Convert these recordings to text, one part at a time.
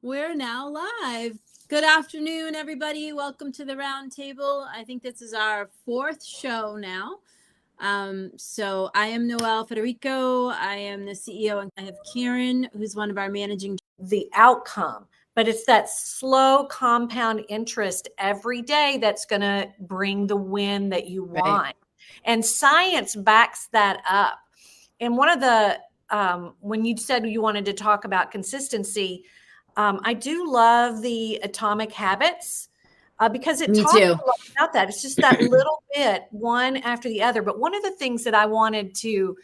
We're now live. Good afternoon, everybody. Welcome to the round table. I think this is our fourth show now. So I am Noelle Federico. I am the CEO, and I have Karen, who's one of our managing. The outcome, but it's that slow compound interest every day that's going to bring the win that you want. Right. And science backs that up. And one of the, when you said you wanted to talk about consistency, I do love the Atomic Habits because it talks a lot about that. It's just that little bit, one after the other. But one of the things that I wanted to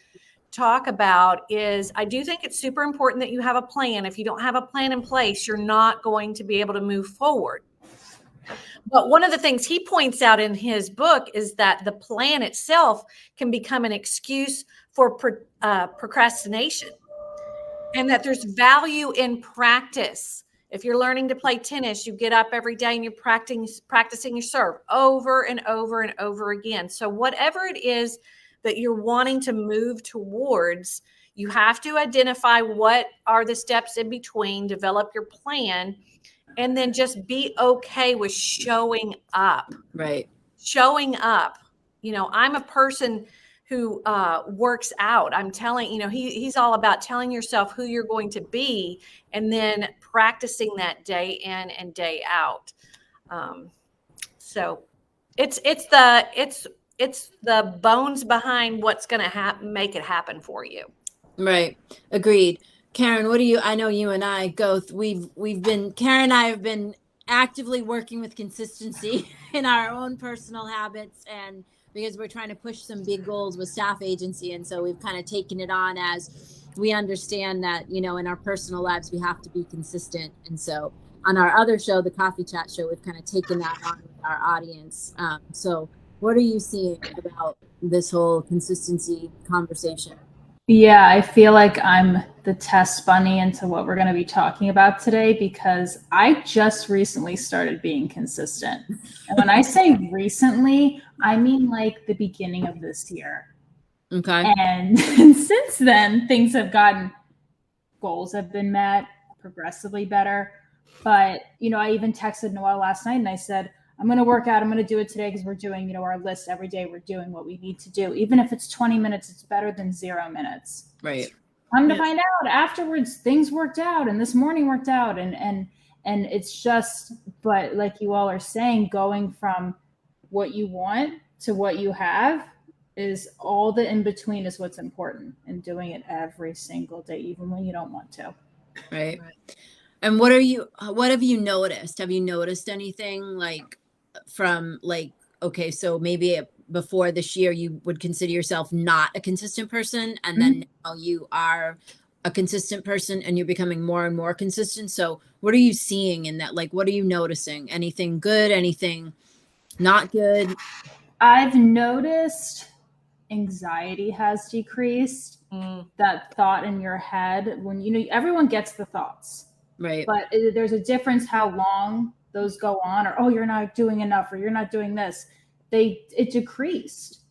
talk about is I do think it's super important that you have a plan. If you don't have a plan in place, you're not going to be able to move forward. But one of the things he points out in his book is that the plan itself can become an excuse for procrastination, and that there's value in practice. If you're learning to play tennis, you get up every day and you're practicing your serve over and over and over again. So whatever it is that you're wanting to move towards, you have to identify what are the steps in between, develop your plan, and then just be okay with showing up. Right. Showing up. You know, I'm a person who works out. I'm telling, you know, he's all about telling yourself who you're going to be and then practicing that day in and day out. So it's the bones behind what's going to make it happen for you. Right. Agreed. Karen, what do you, I know you and I go, Karen and I have been actively working with consistency in our own personal habits, and because we're trying to push some big goals with staff agency. And so we've kind of taken it on as we understand that, you know, in our personal lives, we have to be consistent. And so on our other show, the Coffee Chat Show, we've kind of taken that on with our audience. So what are you seeing about this whole consistency conversation? Yeah, I feel like I'm the test bunny into what we're going to be talking about today, because I just recently started being consistent. And when I say recently, I mean like the beginning of this year. Okay. And since then, things have goals have been met, progressively better. But, you know, I even texted Noelle last night and I said, I'm going to work out. I'm going to do it today because we're doing, you know, our list every day. We're doing what we need to do. Even if it's 20 minutes, it's better than 0 minutes. Right. Come to find out afterwards, things worked out, and this morning worked out. And it's just, but like you all are saying, going from what you want to what you have is all the in between is what's important, and doing it every single day, even when you don't want to. Right. And what have you noticed? Have you noticed anything like from like, okay, so maybe before this year, you would consider yourself not a consistent person, and then now you are a consistent person and you're becoming more and more consistent. So what are you seeing in that? Like, what are you noticing? Anything good, anything not good? I've noticed anxiety has decreased. That thought in your head, when, you know, everyone gets the thoughts. Right. But there's a difference how long those go on, or, oh, you're not doing enough, or you're not doing this. It decreased.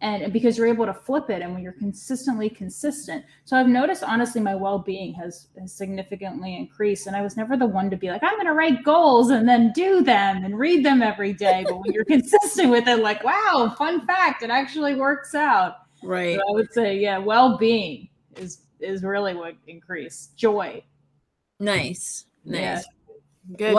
And because you're able to flip it, and when you're consistently consistent. So I've noticed, honestly, my well-being has significantly increased. And I was never the one to be like, I'm going to write goals and then do them and read them every day. But when you're consistent with it, like, wow, fun fact, it actually works out. Right. So I would say, yeah, well-being is really what increased. Joy. Nice. Yeah. Good.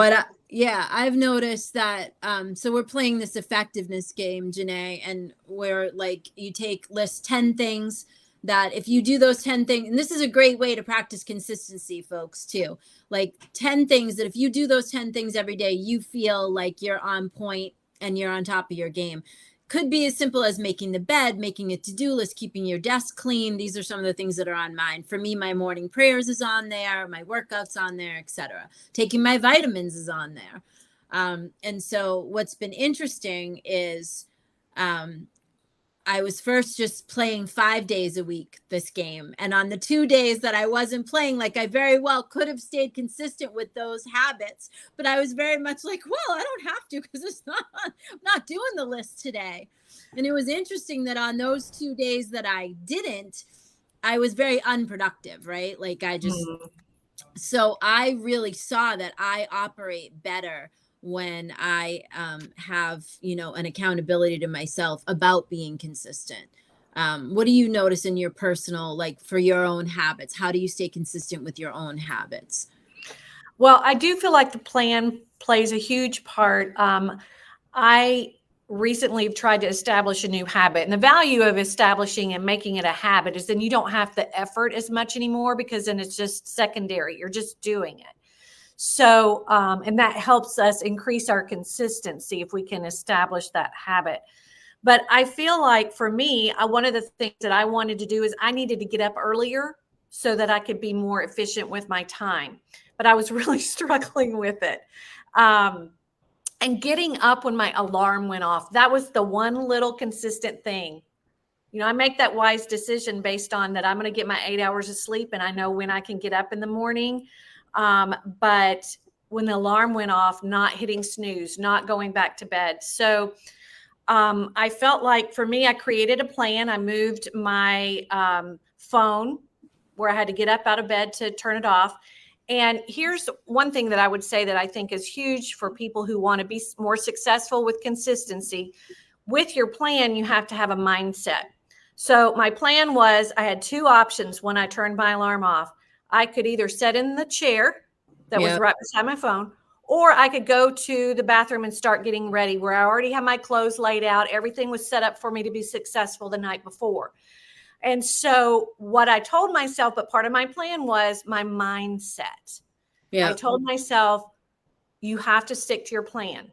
I've noticed that, so we're playing this effectiveness game, Janae, and where like you list 10 things that if you do those 10 things, and this is a great way to practice consistency, folks, too, like 10 things that if you do those 10 things every day, you feel like you're on point and you're on top of your game. Could be as simple as making the bed, making a to-do list, keeping your desk clean. These are some of the things that are on mine. For me, my morning prayers is on there, my workouts on there, etc. Taking my vitamins is on there. And so what's been interesting is I was first just playing 5 days a week, this game. And on the 2 days that I wasn't playing, like I very well could have stayed consistent with those habits, but I was very much like, well, I don't have to because I'm not doing the list today. And it was interesting that on those 2 days that I didn't, I was very unproductive, right? Like I just So I really saw that I operate better when I have, an accountability to myself about being consistent. What do you notice in your personal, like for your own habits? How do you stay consistent with your own habits? Well, I do feel like the plan plays a huge part. I recently have tried to establish a new habit, and the value of establishing and making it a habit is then you don't have the effort as much anymore, because then it's just secondary. You're just doing it. So, and that helps us increase our consistency if we can establish that habit. But I feel like for me, one of the things that I wanted to do is I needed to get up earlier so that I could be more efficient with my time. But I was really struggling with it. And getting up when my alarm went off, that was the one little consistent thing. I make that wise decision based on that I'm going to get my 8 hours of sleep, and I know when I can get up in the morning. But when the alarm went off, not hitting snooze, not going back to bed. So I felt like for me, I created a plan. I moved my phone where I had to get up out of bed to turn it off. And here's one thing that I would say that I think is huge for people who want to be more successful with consistency. With your plan, you have to have a mindset. So my plan was I had two options when I turned my alarm off. I could either sit in the chair that was right beside my phone, or I could go to the bathroom and start getting ready, where I already had my clothes laid out. Everything was set up for me to be successful the night before. And so what I told myself, but part of my plan was my mindset. I told myself, you have to stick to your plan.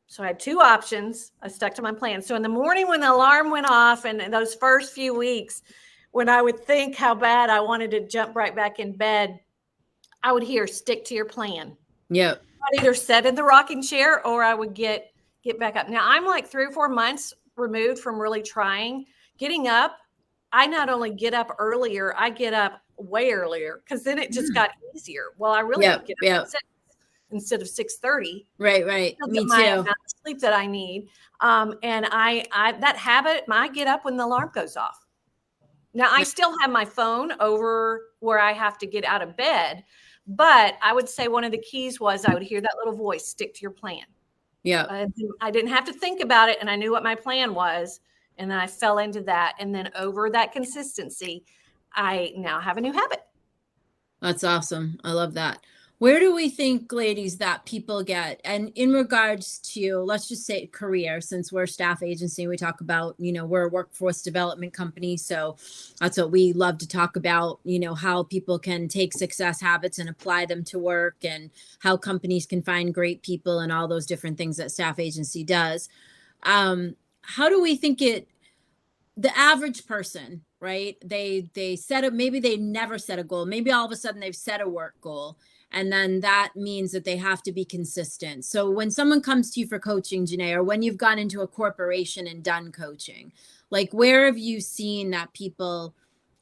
So I had two options. I stuck to my plan. So in the morning when the alarm went off, and in those first few weeks, when I would think how bad I wanted to jump right back in bed, I would hear, stick to your plan. Yep. I'd either sit in the rocking chair or I would get back up. Now I'm like 3 or 4 months removed from really trying. Getting up, I not only get up earlier, I get up way earlier, because then it just got easier. Well, I really don't get up at 6 instead of 6:30. Right. Me my too. amount of sleep that I need. And I that habit, I get up when the alarm goes off. Now I still have my phone over where I have to get out of bed, but I would say one of the keys was I would hear that little voice, stick to your plan. Yeah. I didn't have to think about it, and I knew what my plan was. And then I fell into that. And then over that consistency, I now have a new habit. That's awesome. I love that. Where do we think, ladies, that people get, and in regards to, let's just say career, since we're a staff agency, we talk about, we're a workforce development company. So that's what we love to talk about, how people can take success habits and apply them to work, and how companies can find great people and all those different things that staff agency does. How do we think the average person, right? They set up, maybe they never set a goal. Maybe all of a sudden they've set a work goal. And then that means that they have to be consistent. So when someone comes to you for coaching, Janae, or when you've gone into a corporation and done coaching, like where have you seen that people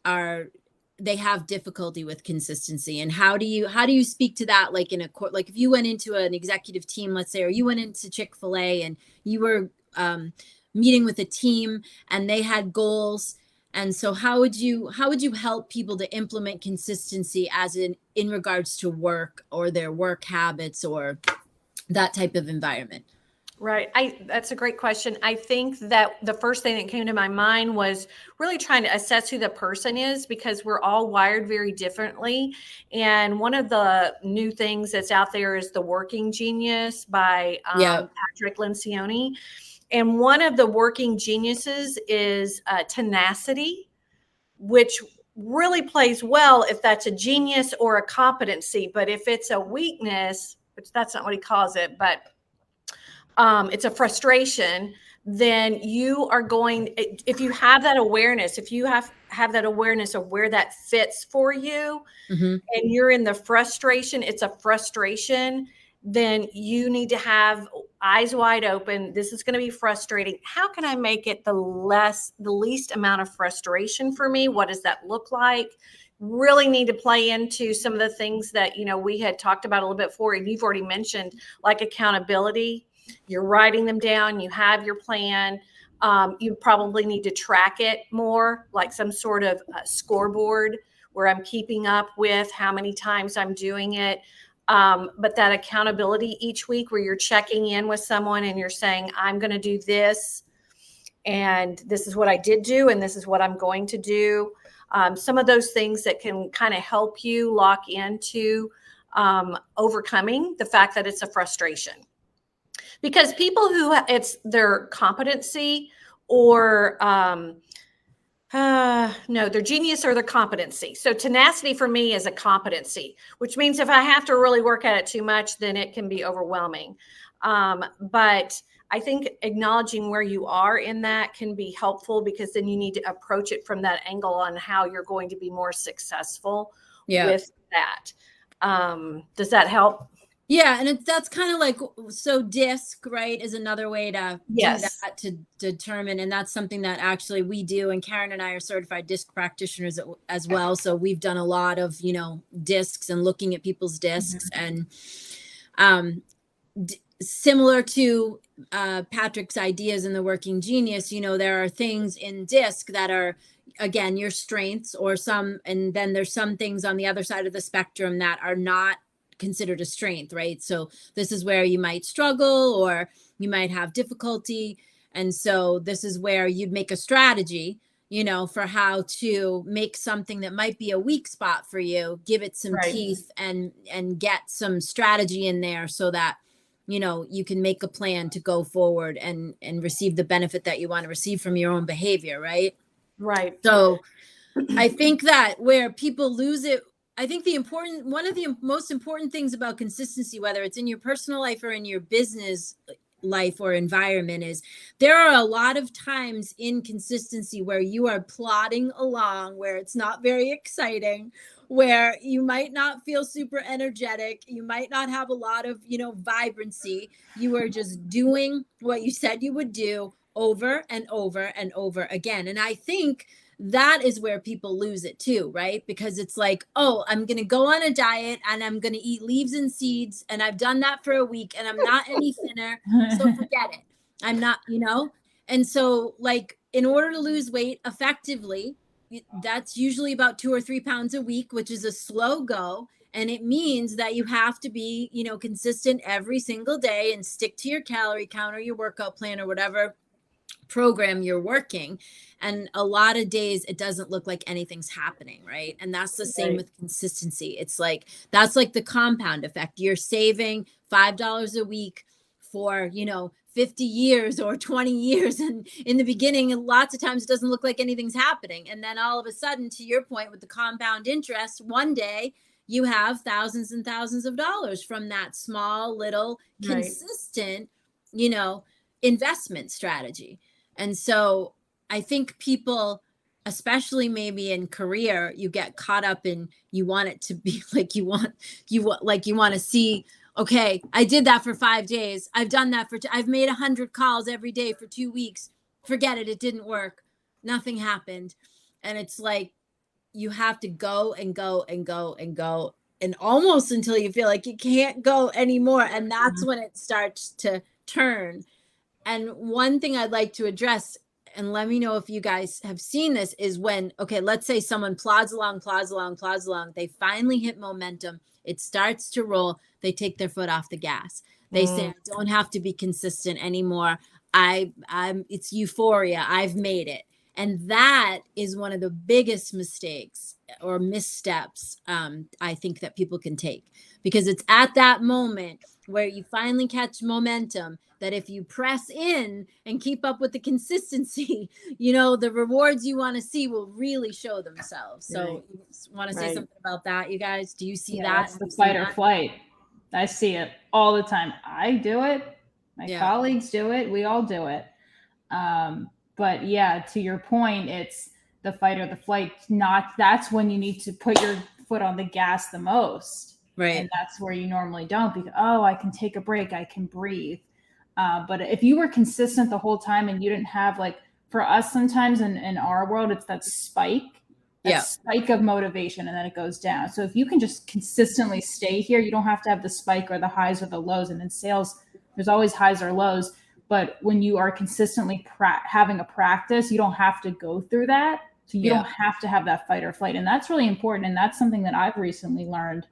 they have difficulty with consistency? And how do you speak to that? Like like if you went into an executive team, let's say, or you went into Chick-fil-A and you were meeting with a team and they had goals. And so how would you help people to implement consistency as in regards to work or their work habits or that type of environment? Right. That's a great question. I think that the first thing that came to my mind was really trying to assess who the person is, because we're all wired very differently. And one of the new things that's out there is The Working Genius by Patrick Lencioni. And one of the working geniuses is tenacity, which really plays well if that's a genius or a competency. But if it's a weakness, which that's not what he calls it, but it's a frustration, then you are going, if you have that awareness, if you have that awareness of where that fits for you, and you're in the frustration, it's a frustration, then you need to have eyes wide open. This is going to be frustrating. How can I make it the least amount of frustration for me? What does that look like? Really need to play into some of the things that, we had talked about a little bit before, and you've already mentioned, like accountability. You're writing them down. You have your plan. You probably need to track it more, like some sort of scoreboard where I'm keeping up with how many times I'm doing it. But that accountability each week where you're checking in with someone and you're saying, I'm going to do this, and this is what I did do, and this is what I'm going to do. Some of those things that can kind of help you lock into overcoming the fact that it's a frustration. Because people who it's their competency or no, their genius or their competency. So tenacity for me is a competency, which means if I have to really work at it too much, then it can be overwhelming. But I think acknowledging where you are in that can be helpful, because then you need to approach it from that angle on how you're going to be more successful with that. Does that help? Yeah, and that's kind of like, so DISC, right, is another way to do that, to determine, and that's something that actually we do, and Karen and I are certified DISC practitioners as well, so we've done a lot of, DISCs and looking at people's DISCs, and similar to Patrick's ideas in the Working Genius, there are things in DISC that are, again, your strengths, or some, and then there's some things on the other side of the spectrum that are not considered a strength, right? So this is where you might struggle or you might have difficulty. And so this is where you'd make a strategy, for how to make something that might be a weak spot for you, give it some teeth and get some strategy in there so that, you can make a plan to go forward and receive the benefit that you want to receive from your own behavior, right? Right. So I think that where people lose it, I think one of the most important things about consistency, whether it's in your personal life or in your business life or environment, is there are a lot of times in consistency where you are plodding along, where it's not very exciting, where you might not feel super energetic. You might not have a lot of, vibrancy. You are just doing what you said you would do over and over and over again. And I think that is where people lose it too, right? Because it's like, oh, I'm going to go on a diet and I'm going to eat leaves and seeds. And I've done that for a week and I'm not any thinner. So forget it. I'm not, And so, like, in order to lose weight effectively, that's usually about 2 or 3 pounds a week, which is a slow go. And it means that you have to be, consistent every single day and stick to your calorie count or your workout plan or whatever program you're working. And a lot of days it doesn't look like anything's happening, right? And that's the same with consistency. It's like, that's like the compound effect. You're saving $5 a week for 50 years or 20 years, and in the beginning lots of times it doesn't look like anything's happening, and then all of a sudden, to your point with the compound interest, one day you have thousands and thousands of dollars from that small little consistent investment strategy. And so I think people, especially maybe in career, you get caught up in, you want it to be like, you want to see, okay, I did that for 5 days. I've done that I've made 100 calls every day for 2 weeks. Forget it. It didn't work. Nothing happened. And it's like, you have to go and go and go and go, and almost until you feel like you can't go anymore. And that's when it starts to turn. And one thing I'd like to address, and let me know if you guys have seen this, is when, okay, let's say someone plods along. They finally hit momentum. It starts to roll. They take their foot off the gas. They say, I don't have to be consistent anymore. It's euphoria. I've made it. And that is one of the biggest mistakes or missteps I think that people can take, because it's at that moment where you finally catch momentum that if you press in and keep up with the consistency, the rewards you want to see will really show themselves. So you want to say something about that, you guys? Do you see that? That's the fight or flight. I see it all the time. I do it. My colleagues do it. We all do it. But yeah, to your point, it's the fight or the flight. That's when you need to put your foot on the gas the most. Right. And that's where you normally don't, because, I can take a break. I can breathe. But if you were consistent the whole time and you didn't have, like, for us, sometimes in our world, it's that spike of motivation, and then it goes down. So if you can just consistently stay here, you don't have to have the spike or the highs or the lows. And in sales, there's always highs or lows. But when you are consistently having a practice, you don't have to go through that. So you don't have to have that fight or flight. And that's really important. And that's something that I've recently learned,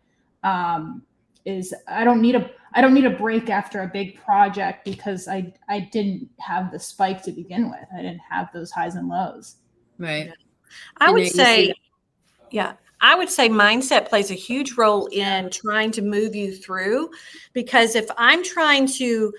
is I don't need a break after a big project because I didn't have the spike to begin with. I didn't have those highs and lows. Right. I would say, I would say mindset plays a huge role in trying to move you through, because if I'm trying to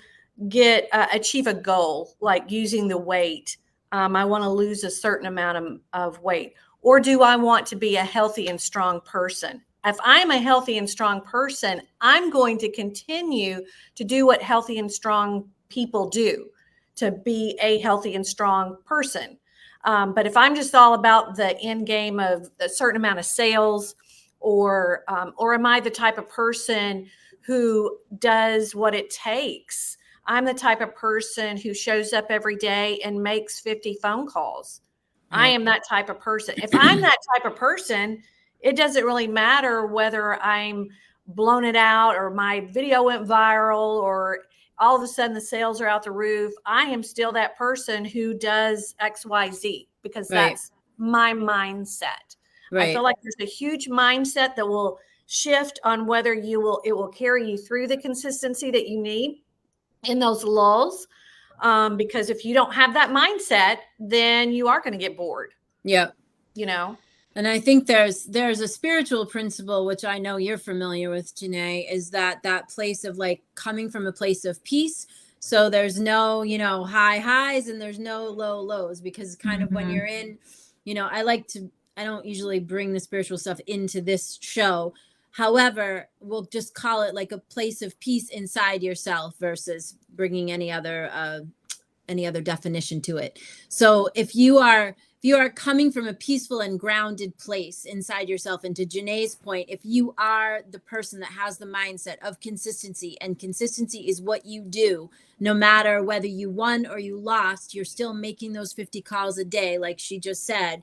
achieve a goal, like using the weight, I want to lose a certain amount of weight, or do I want to be a healthy and strong person? If I'm a healthy and strong person, I'm going to continue to do what healthy and strong people do to be a healthy and strong person. But if I'm just all about the end game of a certain amount of sales, or am I the type of person who does what it takes? I'm the type of person who shows up every day and makes 50 phone calls. I am that type of person. If I'm that type of person, it doesn't really matter whether I'm blown it out or my video went viral or all of a sudden the sales are out the roof. I am still that person who does XYZ because that's my mindset. I feel like there's a huge mindset that will shift on whether it will carry you through the consistency that you need in those lulls. Because if you don't have that mindset, then you are going to get bored. Yep. You know? And I think there's a spiritual principle, which I know you're familiar with, Janae, is that place of like coming from a place of peace. So there's no, high highs and there's no low lows, because kind of when you're in, I don't usually bring the spiritual stuff into this show. However, we'll just call it like a place of peace inside yourself versus bringing any other definition to it. So if you are coming from a peaceful and grounded place inside yourself, and to Janae's point, if you are the person that has the mindset of consistency, and consistency is what you do, no matter whether you won or you lost, you're still making those 50 calls a day, like she just said,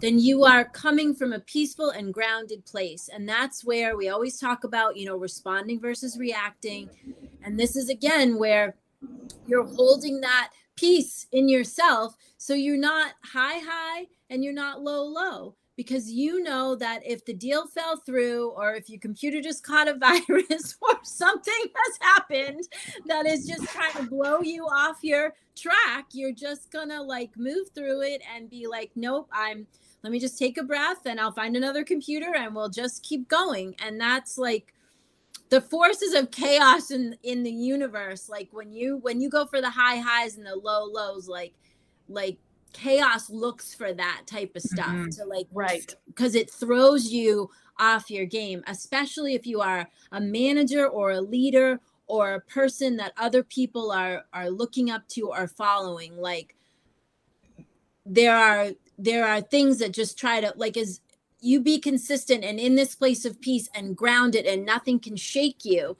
then you are coming from a peaceful and grounded place. And that's where we always talk about, responding versus reacting. And this is again where you're holding that peace in yourself, so you're not high and you're not low, because you know that if the deal fell through, or if your computer just caught a virus or something has happened that is just trying to blow you off your track, you're just gonna like move through it and be like, nope, let me just take a breath and I'll find another computer and we'll just keep going. And that's like the forces of chaos in the universe. Like when you go for the high highs and the low lows, like chaos looks for that type of stuff to because it throws you off your game, especially if you are a manager or a leader or a person that other people are looking up to or following. Like there are things that just try to, like, as you be consistent and in this place of peace and grounded and nothing can shake you,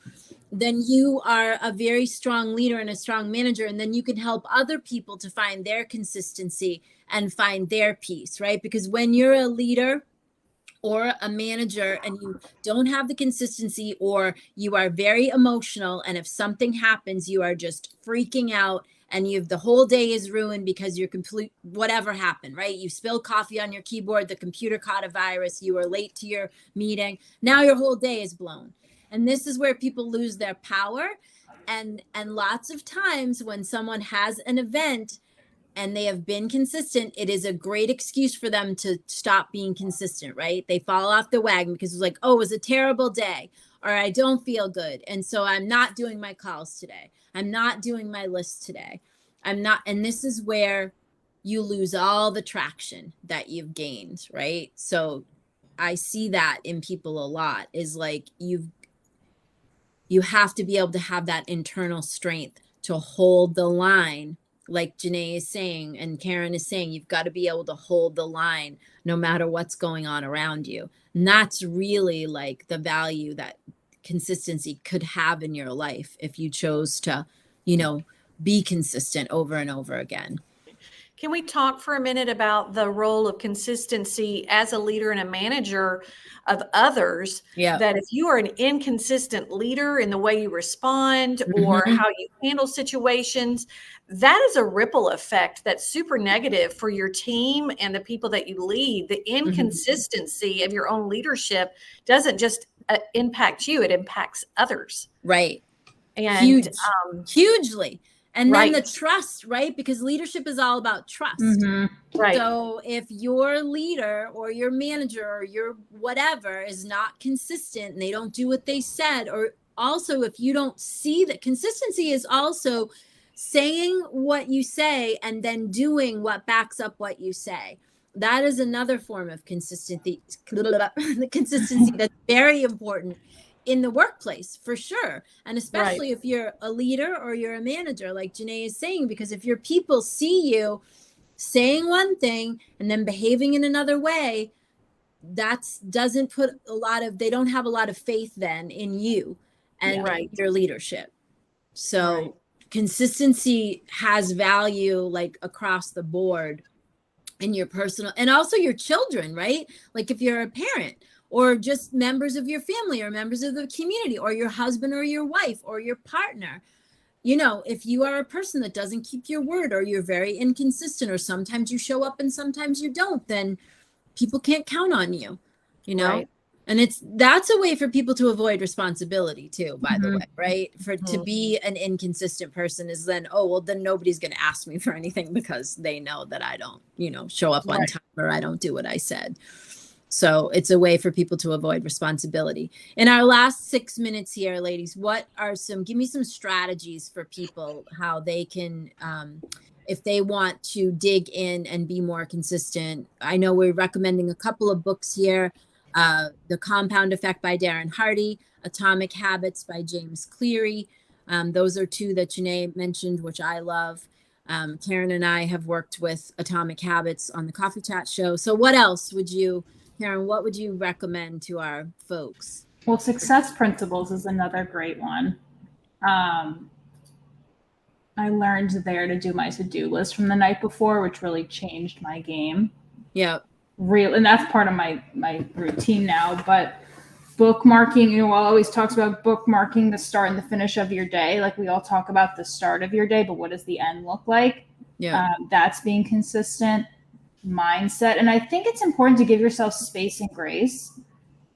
then you are a very strong leader and a strong manager. And then you can help other people to find their consistency and find their peace, right? Because when you're a leader or a manager and you don't have the consistency, or you are very emotional, and if something happens, you are just freaking out, and the whole day is ruined because you're whatever happened, right? You spilled coffee on your keyboard, the computer caught a virus, you were late to your meeting. Now your whole day is blown. And this is where people lose their power. And lots of times when someone has an event and they have been consistent, it is a great excuse for them to stop being consistent, right? They fall off the wagon because it's like, oh, it was a terrible day, or I don't feel good, and so I'm not doing my calls today. I'm not doing my list today. And this is where you lose all the traction that you've gained, right? So I see that in people a lot, is like you have to be able to have that internal strength to hold the line. Like Janae is saying, and Karen is saying, you've got to be able to hold the line no matter what's going on around you. And that's really like the value that consistency could have in your life if you chose to, be consistent over and over again. Can we talk for a minute about the role of consistency as a leader and a manager of others? Yeah. That if you are an inconsistent leader in the way you respond or Mhm. how you handle situations, that is a ripple effect that's super negative for your team and the people that you lead. The inconsistency of your own leadership doesn't just impact you, it impacts others. Right. And Huge, hugely. And then the right. trust, right? Because leadership is all about trust. Mhm. Right. So if your leader or your manager or your whatever is not consistent and they don't do what they said, or also if you don't see that, consistency is also saying what you say and then doing what backs up what you say. That is another form of consistency. The consistency that's very important in the workplace, for sure. And especially if you're a leader or you're a manager, like Janae is saying, because if your people see you saying one thing and then behaving in another way, that's doesn't put a lot of, they don't have a lot of faith then in you and your leadership. So consistency has value like across the board in your personal, and also your children, right? Like if you're a parent or just members of your family or members of the community or your husband or your wife or your partner. You know, if you are a person that doesn't keep your word or you're very inconsistent or sometimes you show up and sometimes you don't, then people can't count on you, you know? And that's a way for people to avoid responsibility too, by the way, right? For to be an inconsistent person is then, oh, well, then nobody's going to ask me for anything because they know that I don't, you know, show up on time or I don't do what I said. So it's a way for people to avoid responsibility. In our last 6 minutes here, ladies, what are give me some strategies for people, how they can, if they want to dig in and be more consistent. I know we're recommending a couple of books here. The Compound Effect by Darren Hardy, Atomic Habits by James Cleary. Those are two that Janae mentioned, which I love. Karen and I have worked with Atomic Habits on the Coffee Chat show. So what else would you, Karen, what would you recommend to our folks? Well, Success Principles is another great one. I learned there to do my to-do list from the night before, which really changed my game. Yeah. And that's part of my routine now. But bookmarking, you know, always talks about bookmarking the start and the finish of your day. Like we all talk about the start of your day, but what does the end look like? Yeah. That's being consistent. Mindset. And I think it's important to give yourself space and grace.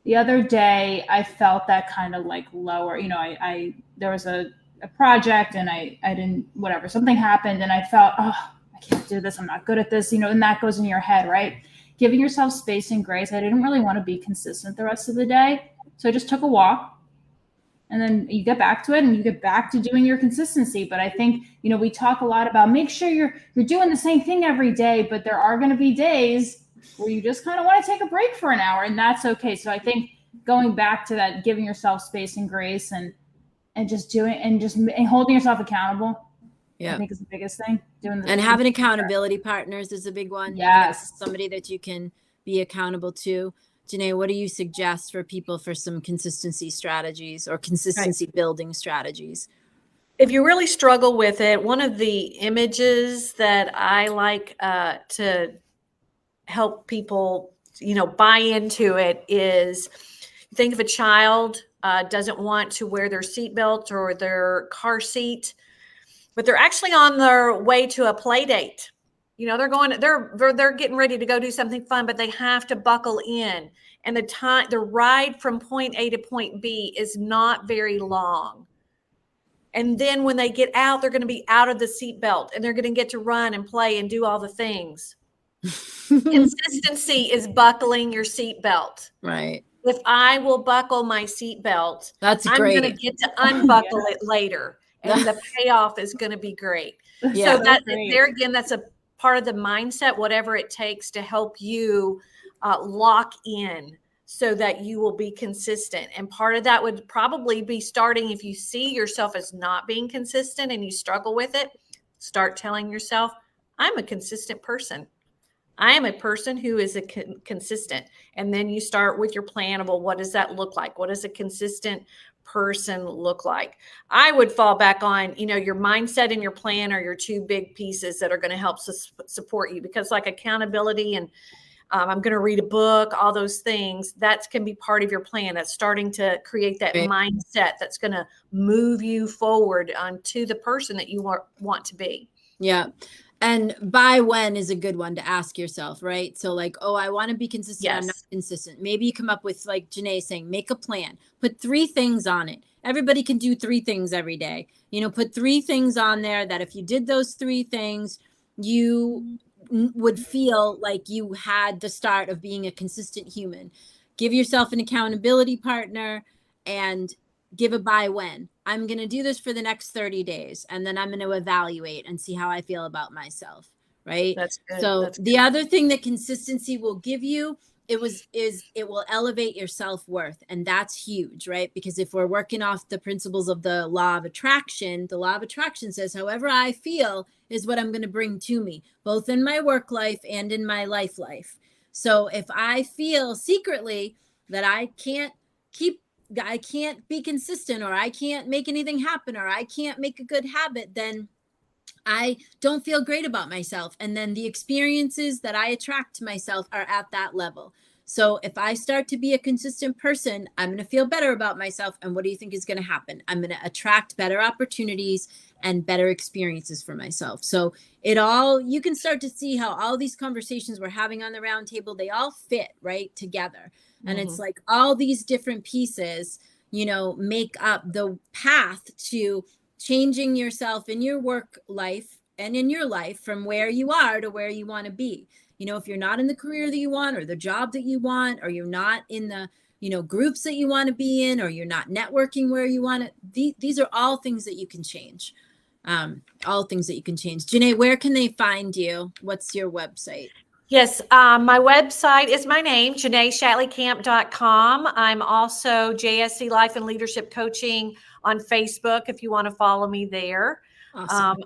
The other day I felt that kind of like lower, you know, I there was a project and I didn't, whatever, something happened and I felt, oh, I can't do this. I'm not good at this, you know, and that goes in your head, right? Giving yourself space and grace. I didn't really want to be consistent the rest of the day. So I just took a walk. And then you get back to it and you get back to doing your consistency. But I think, you know, we talk a lot about make sure you're doing the same thing every day, but there are going to be days where you just kind of want to take a break for an hour, and that's okay. So I think going back to that, giving yourself space and grace and just doing and just holding yourself accountable. Yeah. I think is the biggest thing. And having accountability partners is a big one. Yes. Somebody that you can be accountable to. Janae, what do you suggest for people for some consistency strategies or consistency building strategies? If you really struggle with it, one of the images that I like to help people, you know, buy into it is think of a child doesn't want to wear their seatbelt or their car seat, but they're actually on their way to a play date. You know, they're getting ready to go do something fun, but they have to buckle in. And the ride from point A to point B is not very long. And then when they get out, they're going to be out of the seatbelt and they're going to get to run and play and do all the things. Consistency is buckling your seatbelt. Right. If I will buckle my seatbelt, that's I'm great. going to get to unbuckle it later. And the payoff is going to be great. Yeah, so that there again, that's a part of the mindset, whatever it takes to help you lock in so that you will be consistent. And part of that would probably be starting, if you see yourself as not being consistent and you struggle with it, start telling yourself, I'm a consistent person. I am a person who is consistent. And then you start with your plan of, well, what does that look like? What does a consistent person look like? I would fall back on, your mindset and your plan are your two big pieces that are going to help support you, because like accountability and I'm going to read a book, all those things, that can be part of your plan. That's starting to create that mindset that's going to move you forward to the person that you want to be. Yeah. And by when is a good one to ask yourself, right? So like, oh, I want to be consistent. Yes. I'm not consistent. Maybe you come up with, like Janae saying, make a plan, put 3 things on it. Everybody can do 3 things every day. Put 3 things on there that if you did those 3 things, you would feel like you had the start of being a consistent human. Give yourself an accountability partner and give a by when. I'm going to do this for the next 30 days, and then I'm going to evaluate and see how I feel about myself. Right. That's good. So That's the other thing that consistency will give you, it will elevate your self-worth. And that's huge, right? Because if we're working off the principles of the law of attraction says, however I feel is what I'm going to bring to me, both in my work life and in my life. So if I feel secretly that I can't be consistent, or I can't make anything happen, or I can't make a good habit, then I don't feel great about myself. And then the experiences that I attract to myself are at that level. So if I start to be a consistent person, I'm going to feel better about myself. And what do you think is going to happen? I'm going to attract better opportunities and better experiences for myself. So you can start to see how all these conversations we're having on the round table, they all fit right together. And it's like all these different pieces, make up the path to changing yourself in your work life and in your life from where you are to where you want to be. If you're not in the career that you want, or the job that you want, or you're not in the, groups that you want to be in, or you're not networking where you want it, these are all things that you can change. All things that you can change. Janae, where can they find you? What's your website? Yes, my website is my name, JanaeShatleyCamp.com. I'm also JSC Life and Leadership Coaching on Facebook if you want to follow me there. Awesome.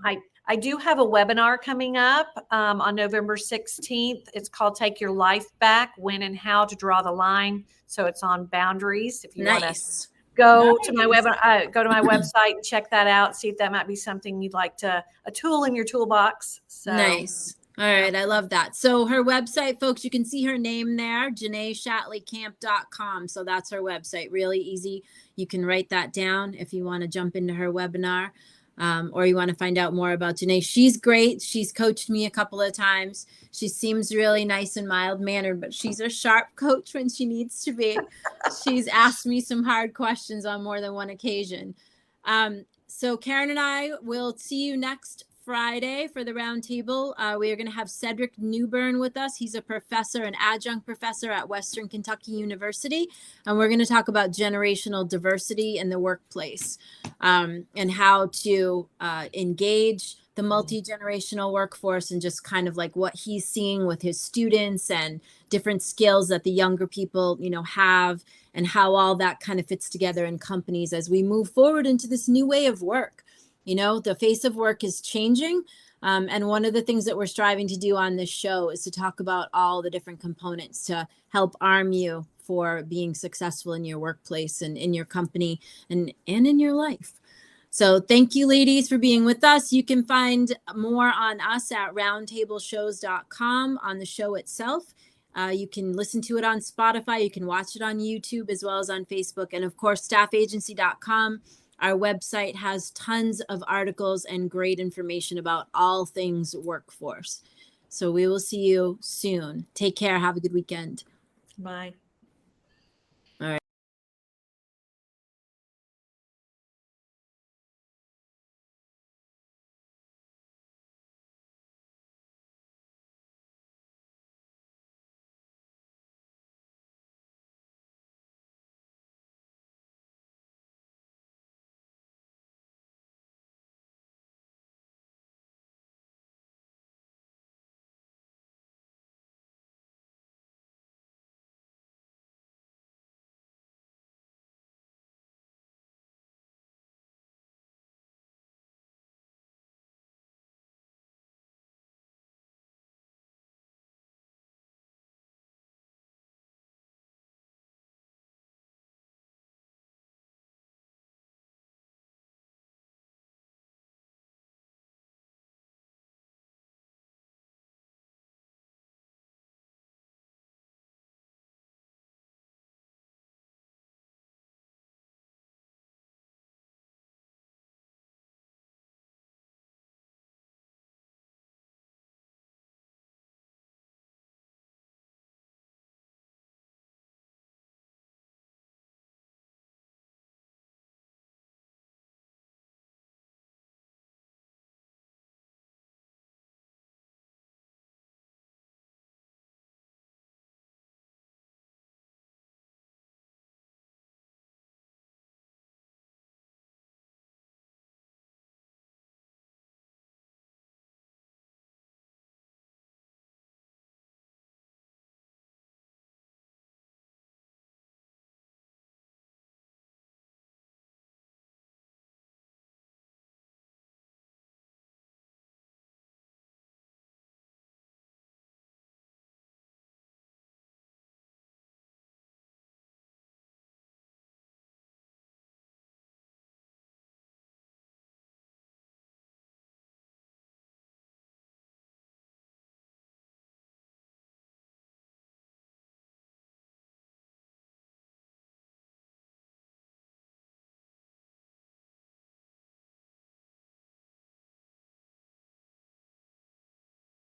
I do have a webinar coming up on November 16th. It's called Take Your Life Back, When and How to Draw the Line. So it's on boundaries. If you want to go to my website and check that out, see if that might be something you'd like a tool in your toolbox. So. Nice. All right. I love that. So her website, folks, you can see her name there, JanaeShatleyCamp.com. So that's her website. Really easy. You can write that down if you want to jump into her webinar, or you want to find out more about Janae. She's great. She's coached me a couple of times. She seems really nice and mild-mannered, but she's a sharp coach when she needs to be. She's asked me some hard questions on more than one occasion. So Karen and I will see you next Friday for the roundtable. We are going to have Cedric Newbern with us. He's a professor, an adjunct professor at Western Kentucky University. And we're going to talk about generational diversity in the workplace, and how to engage the multi-generational workforce, and just kind of like what he's seeing with his students and different skills that the younger people, have, and how all that kind of fits together in companies as we move forward into this new way of work. The face of work is changing. And one of the things that we're striving to do on this show is to talk about all the different components to help arm you for being successful in your workplace and in your company and in your life. So thank you, ladies, for being with us. You can find more on us at roundtableshows.com, on the show itself. You can listen to it on Spotify. You can watch it on YouTube as well as on Facebook. And of course, staffagency.com. Our website has tons of articles and great information about all things workforce. So we will see you soon. Take care. Have a good weekend. Bye.